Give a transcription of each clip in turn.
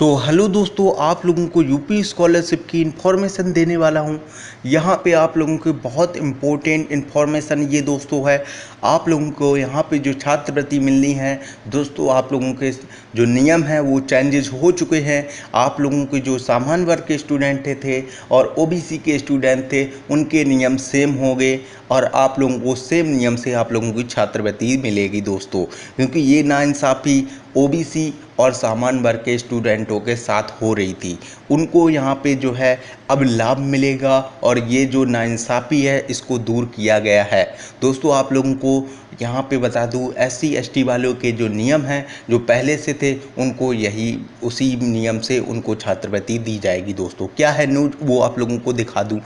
Hello दोस्तों, आप लोगों को यूपी स्कॉलरशिप की इन्फॉर्मेशन देने वाला हूं। यहां पे आप लोगों को बहुत इम्पोर्टेंट इन्फॉर्मेशन ये दोस्तों है। आप लोगों को यहां पे जो छात्रवृत्ति मिलनी है दोस्तों, आप लोगों के जो नियम हैं वो चेंजेस हो चुके हैं। आप लोगों के जो सामान्य वर्ग के स्टूडेंट थे और ओबीसी के स्टूडेंट थे उनके नियम सेम हो गए और आप लोगों को सेम नियम से आप लोगों की छात्रवृत्ति मिलेगी दोस्तों, क्योंकि ये नाइंसाफ़ी ओबीसी और सामान्य वर्ग के स्टूडेंटों के साथ हो रही थी। उनको यहाँ पे जो है अब लाभ मिलेगा और ये जो नाइंसाफ़ी है इसको दूर किया गया है दोस्तों। आप लोगों को यहाँ पे बता दूँ, SC ST वालों के जो नियम हैं जो पहले से थे उनको यही उसी नियम से उनको छात्रवृत्ति दी जाएगी दोस्तों। क्या है न्यूज़ वो आप लोगों को दिखा दूँ।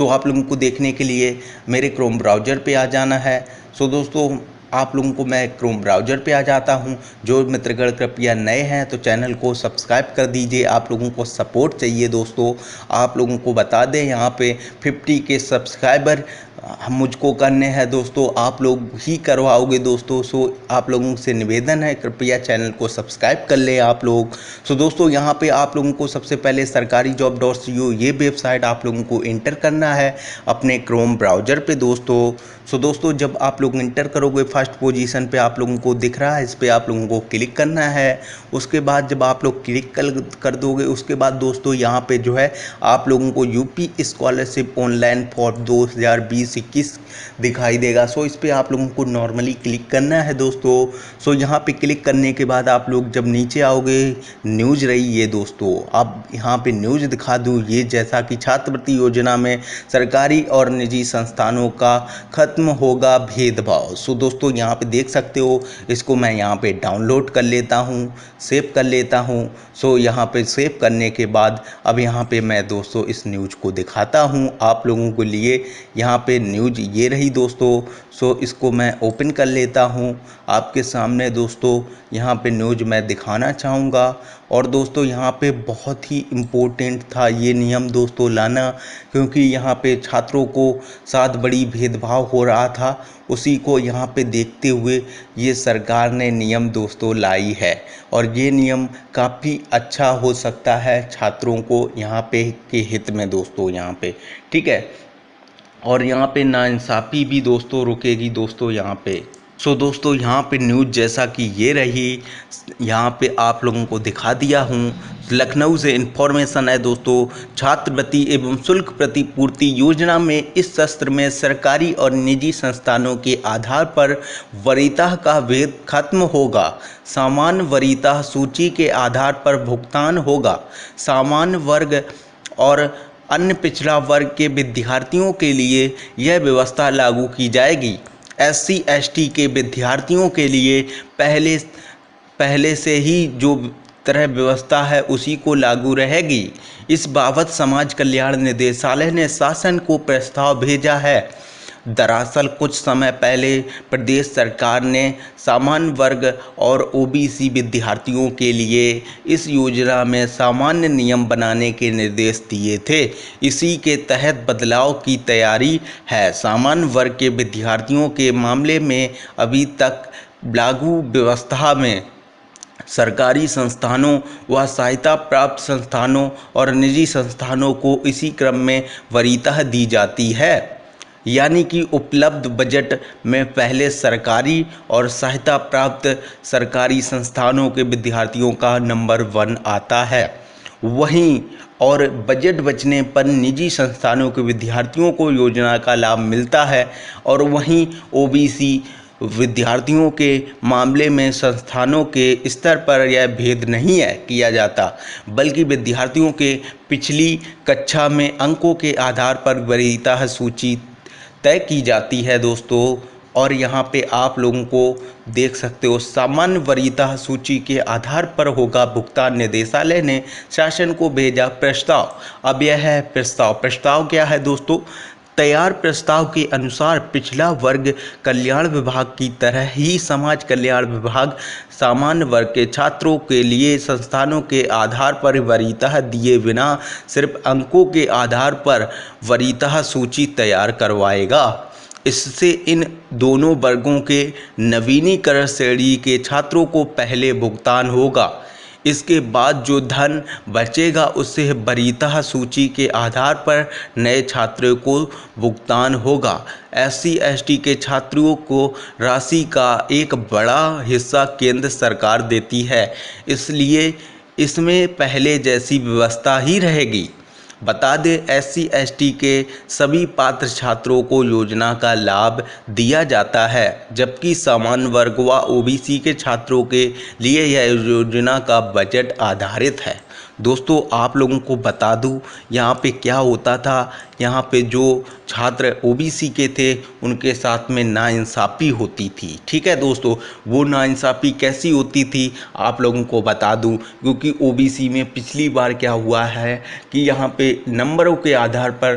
आप लोगों को देखने के लिए मेरे क्रोम ब्राउज़र पे आ जाना है। दोस्तों, आप लोगों को मैं क्रोम ब्राउज़र पे आ जाता हूं। जो मित्रगण कृपया नए हैं तो चैनल को सब्सक्राइब कर दीजिए। आप लोगों को सपोर्ट चाहिए दोस्तों। आप लोगों को बता दें, यहाँ पे 50 के सब्सक्राइबर मुझको करने हैं दोस्तों, आप लोग ही करवाओगे दोस्तों। आप लोगों से निवेदन है, कृपया चैनल को सब्सक्राइब कर लें आप लोग। दोस्तों, यहाँ पे आप लोगों को सबसे पहले sarkarijob.co ये वेबसाइट आप लोगों को इंटर करना है अपने क्रोम ब्राउज़र पे दोस्तों। दोस्तों, जब आप लोग इंटर करोगे फर्स्ट पोजीशन पे आप लोगों को दिख रहा है, इस पर आप लोगों को क्लिक करना है। उसके बाद जब आप लोग क्लिक कर दोगे उसके बाद दोस्तों यहाँ पे जो है आप लोगों को यूपी स्कॉलरशिप ऑनलाइन फॉर 2020-21 दिखाई देगा। इस पर आप लोगों को नॉर्मली क्लिक करना है दोस्तों। यहाँ पे क्लिक करने के बाद आप लोग जब नीचे आओगे न्यूज़ रही ये दोस्तों, अब यहाँ पे न्यूज़ दिखा दूँ ये, जैसा कि छात्रवृत्ति योजना में सरकारी और निजी संस्थानों का खत्म होगा भेदभाव। दोस्तों, यहाँ पे देख सकते हो, इसको मैं यहाँ पे डाउनलोड कर लेता हूँ, सेव कर लेता हूँ। यहाँ पे सेव करने के बाद अब यहाँ पे मैं दोस्तों इस न्यूज़ को दिखाता हूँ आप लोगों के लिए। यहाँ पे न्यूज़ ये रही दोस्तों। इसको मैं ओपन कर लेता हूँ आपके सामने दोस्तों। यहाँ पे न्यूज़ मैं दिखाना चाहूँगा। और दोस्तों, यहाँ पे बहुत ही इम्पोर्टेंट था ये नियम दोस्तों लाना, क्योंकि यहाँ पे छात्रों को साथ बड़ी भेदभाव हो रहा था। उसी को यहाँ पे देखते हुए ये सरकार ने नियम दोस्तों लाई है और ये नियम काफ़ी अच्छा हो सकता है छात्रों को यहाँ पे के हित में दोस्तों, यहाँ पे ठीक है। और यहाँ पे नाइंसाफ़ी भी दोस्तों रुकेगी दोस्तों यहाँ पे। दोस्तों, यहाँ पे न्यूज़ जैसा कि ये रही, यहाँ पे आप लोगों को दिखा दिया हूँ। लखनऊ से इन्फॉर्मेशन है दोस्तों। छात्रवृत्ति एवं शुल्क प्रतिपूर्ति योजना में इस सत्र में सरकारी और निजी संस्थानों के आधार पर वरीयता का भेद खत्म होगा। सामान्य वरीयता सूची के आधार पर भुगतान होगा। सामान्य वर्ग और अन्य पिछड़ा वर्ग के विद्यार्थियों के लिए यह व्यवस्था लागू की जाएगी। SC ST के विद्यार्थियों के लिए पहले से ही जो तरह व्यवस्था है उसी को लागू रहेगी। इस बाबत समाज कल्याण निदेशालय ने शासन को प्रस्ताव भेजा है। दरअसल कुछ समय पहले प्रदेश सरकार ने सामान्य वर्ग और OBC विद्यार्थियों के लिए इस योजना में सामान्य नियम बनाने के निर्देश दिए थे। इसी के तहत बदलाव की तैयारी है। सामान्य वर्ग के विद्यार्थियों के मामले में अभी तक लागू व्यवस्था में सरकारी संस्थानों व सहायता प्राप्त संस्थानों और निजी संस्थानों को इसी क्रम में वरीयता दी जाती है। यानी कि उपलब्ध बजट में पहले सरकारी और सहायता प्राप्त सरकारी संस्थानों के विद्यार्थियों का नंबर 1 आता है। वहीं और बजट बचने पर निजी संस्थानों के विद्यार्थियों को योजना का लाभ मिलता है। और वहीं OBC विद्यार्थियों के मामले में संस्थानों के स्तर पर यह भेद नहीं है किया जाता, बल्कि विद्यार्थियों के पिछली कक्षा में अंकों के आधार पर वरीयता सूची तय की जाती है दोस्तों। और यहाँ पे आप लोगों को देख सकते हो, सामान्य वरीयता सूची के आधार पर होगा भुगतान। निदेशालय ने शासन को भेजा प्रस्ताव। अब यह है प्रस्ताव क्या है दोस्तों। तैयार प्रस्ताव के अनुसार पिछड़ा वर्ग कल्याण विभाग की तरह ही समाज कल्याण विभाग सामान्य वर्ग के छात्रों के लिए संस्थानों के आधार पर वरीयता दिए बिना सिर्फ अंकों के आधार पर वरीयता सूची तैयार करवाएगा। इससे इन दोनों वर्गों के नवीनीकरण श्रेणी के छात्रों को पहले भुगतान होगा। इसके बाद जो धन बचेगा उससे वरीयता सूची के आधार पर नए छात्रों को भुगतान होगा। SC/ST के छात्रों को राशि का एक बड़ा हिस्सा केंद्र सरकार देती है, इसलिए इसमें पहले जैसी व्यवस्था ही रहेगी। बता दें SC/ST के सभी पात्र छात्रों को योजना का लाभ दिया जाता है, जबकि सामान्य वर्ग व OBC के छात्रों के लिए यह योजना का बजट आधारित है। दोस्तों आप लोगों को बता दूं यहाँ पे क्या होता था, यहाँ पे जो छात्र OBC के थे उनके साथ में नाइंसाफ़ी होती थी। ठीक है दोस्तों, वो नाइंसाफ़ी कैसी होती थी आप लोगों को बता दूं, क्योंकि OBC में पिछली बार क्या हुआ है कि यहाँ पे नंबरों के आधार पर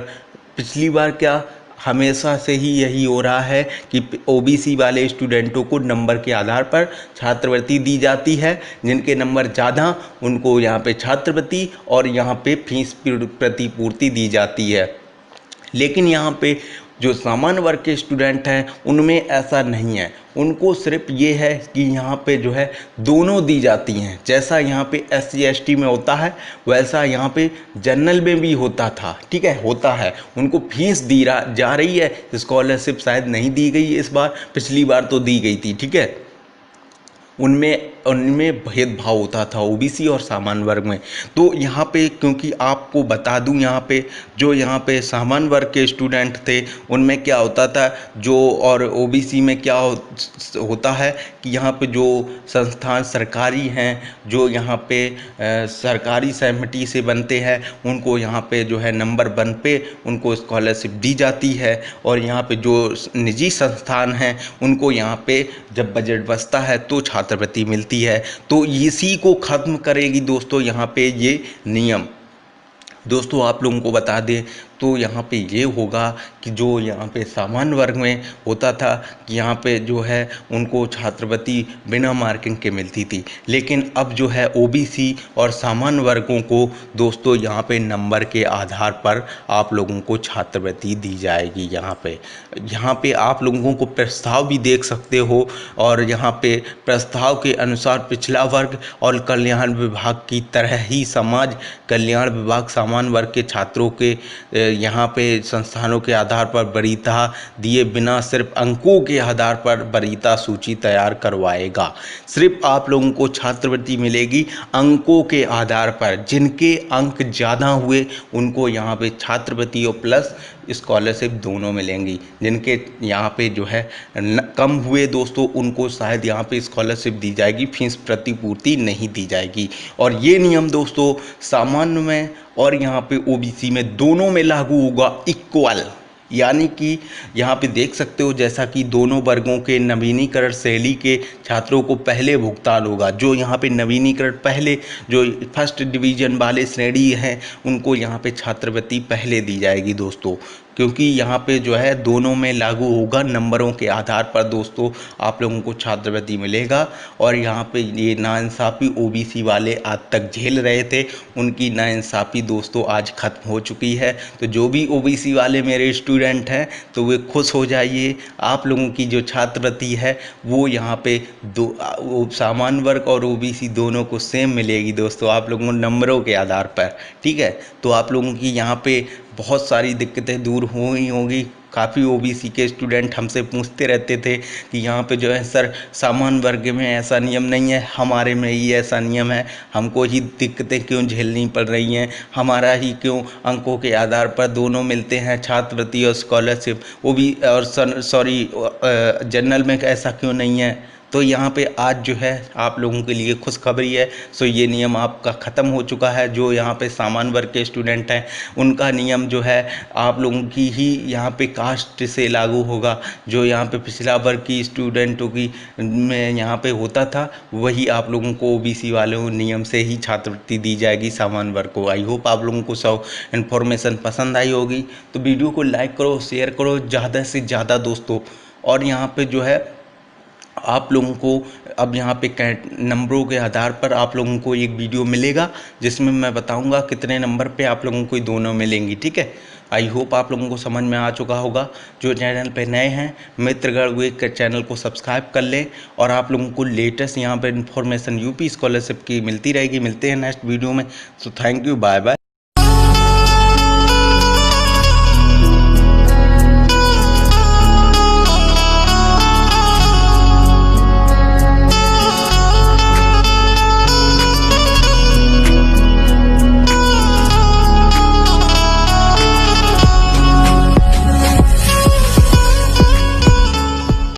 पिछली बार क्या हमेशा से ही यही हो रहा है कि OBC वाले स्टूडेंटों को नंबर के आधार पर छात्रवृत्ति दी जाती है। जिनके नंबर ज़्यादा उनको यहाँ पे छात्रवृत्ति और यहाँ पे फीस प्रतिपूर्ति दी जाती है। लेकिन यहाँ पे जो सामान्य वर्ग के स्टूडेंट हैं उनमें ऐसा नहीं है, उनको सिर्फ ये है कि यहाँ पे जो है दोनों दी जाती हैं। जैसा यहाँ पे SC/ST में होता है वैसा यहाँ पे जनरल में भी होता था। ठीक है, होता है, उनको फीस दी जा रही है, स्कॉलरशिप शायद नहीं दी गई इस बार, पिछली बार तो दी गई थी। ठीक है, उनमें भेदभाव होता था OBC और सामान्य वर्ग में। तो यहाँ पे क्योंकि आपको बता दूँ यहाँ पे सामान्य वर्ग के स्टूडेंट थे उनमें क्या होता था जो, और OBC में क्या होता है कि यहाँ पे जो संस्थान सरकारी हैं, जो यहाँ पे सरकारी सहमति से बनते हैं, उनको यहाँ पे जो है नंबर 1 पे उनको स्कॉलरशिप दी जाती है। और यहाँ पे जो निजी संस्थान हैं उनको यहाँ पे जब बजट बचता है तो छात्रवृत्ति मिलती है। तो इसी को ख़त्म करेगी दोस्तों यहाँ पे ये नियम। दोस्तों आप लोगों को बता दें तो यहाँ पे ये होगा कि जो यहाँ पे सामान्य वर्ग में होता था कि यहाँ पे जो है उनको छात्रवृत्ति बिना मार्किंग के मिलती थी, लेकिन अब जो है OBC और सामान्य वर्गों को दोस्तों यहाँ पे नंबर के आधार पर आप लोगों को छात्रवृत्ति दी जाएगी। यहाँ पे आप लोगों को प्रस्ताव भी देख सकते हो, और यहाँ पे प्रस्ताव के अनुसार पिछड़ा वर्ग और कल्याण विभाग की तरह ही समाज कल्याण विभाग सामान्य वर्ग के छात्रों के यहाँ पे संस्थानों के आधार पर वरीयता दिए बिना सिर्फ अंकों के आधार पर वरीयता सूची तैयार करवाएगा। सिर्फ आप लोगों को छात्रवृत्ति मिलेगी अंकों के आधार पर, जिनके अंक ज़्यादा हुए उनको यहाँ पे छात्रवृत्ति और प्लस स्कॉलरशिप दोनों मिलेंगी। जिनके यहाँ पे जो है कम हुए दोस्तों उनको शायद यहाँ पे स्कॉलरशिप दी जाएगी, फीस प्रतिपूर्ति नहीं दी जाएगी। और ये नियम दोस्तों सामान्य में और यहाँ पे OBC में दोनों में लागू होगा इक्वल। यानी कि यहाँ पे देख सकते हो जैसा कि दोनों वर्गों के नवीनीकरण शैली के छात्रों को पहले भुगतान होगा। जो यहाँ पे नवीनीकरण पहले जो फर्स्ट डिवीज़न वाले श्रेणी हैं उनको यहाँ पे छात्रवृत्ति पहले दी जाएगी दोस्तों, क्योंकि यहाँ पे जो है दोनों में लागू होगा नंबरों के आधार पर दोस्तों आप लोगों को छात्रवृत्ति मिलेगा। और यहाँ पे ये नाइंसाफ़ी OBC वाले आज तक झेल रहे थे, उनकी नाइंसाफ़ी दोस्तों आज ख़त्म हो चुकी है। तो जो भी OBC वाले मेरे स्टूडेंट हैं तो वे खुश हो जाइए, आप लोगों की जो छात्रवृत्ति है वो यहाँ पे सामान्य वर्ग और OBC दोनों को सेम मिलेगी दोस्तों, आप लोगों को नंबरों के आधार पर। ठीक है, तो आप लोगों की यहाँ पे बहुत सारी दिक्कतें दूर हुई होंगी। काफ़ी OBC के स्टूडेंट हमसे पूछते रहते थे कि यहाँ पे जो है सर सामान्य वर्ग में ऐसा नियम नहीं है, हमारे में ही ऐसा नियम है, हमको ही दिक्कतें क्यों झेलनी पड़ रही हैं, हमारा ही क्यों अंकों के आधार पर दोनों मिलते हैं छात्रवृत्ति और स्कॉलरशिप, वो भी और जनरल में ऐसा क्यों नहीं है। तो यहाँ पे आज जो है आप लोगों के लिए खुशखबरी है। सो ये नियम आपका ख़त्म हो चुका है। जो यहाँ पे सामान्य वर्ग के स्टूडेंट हैं उनका नियम जो है आप लोगों की ही यहाँ पे कास्ट से लागू होगा। जो यहाँ पे पिछड़ा वर्ग की स्टूडेंटों की में यहाँ पे होता था वही आप लोगों को OBC वालों नियम से ही छात्रवृत्ति दी जाएगी सामान्य वर्ग को। आई होप आप लोगों को सब इन्फॉर्मेशन पसंद आई होगी। तो वीडियो को लाइक करो, शेयर करो ज़्यादा से ज़्यादा दोस्तों। और यहाँ पे जो है आप लोगों को अब यहाँ पे नंबरों के आधार पर आप लोगों को एक वीडियो मिलेगा जिसमें मैं बताऊंगा कितने नंबर पे आप लोगों को दोनों मिलेंगी। ठीक है, आई होप आप लोगों को समझ में आ चुका होगा। जो चैनल पे नए हैं मित्रगढ़ वे के चैनल को सब्सक्राइब कर लें और आप लोगों को लेटेस्ट यहाँ पे इन्फॉर्मेशन यूपी स्कॉलरशिप की मिलती रहेगी। मिलते हैं नेक्स्ट वीडियो में। तो थैंक यू, बाय बाय।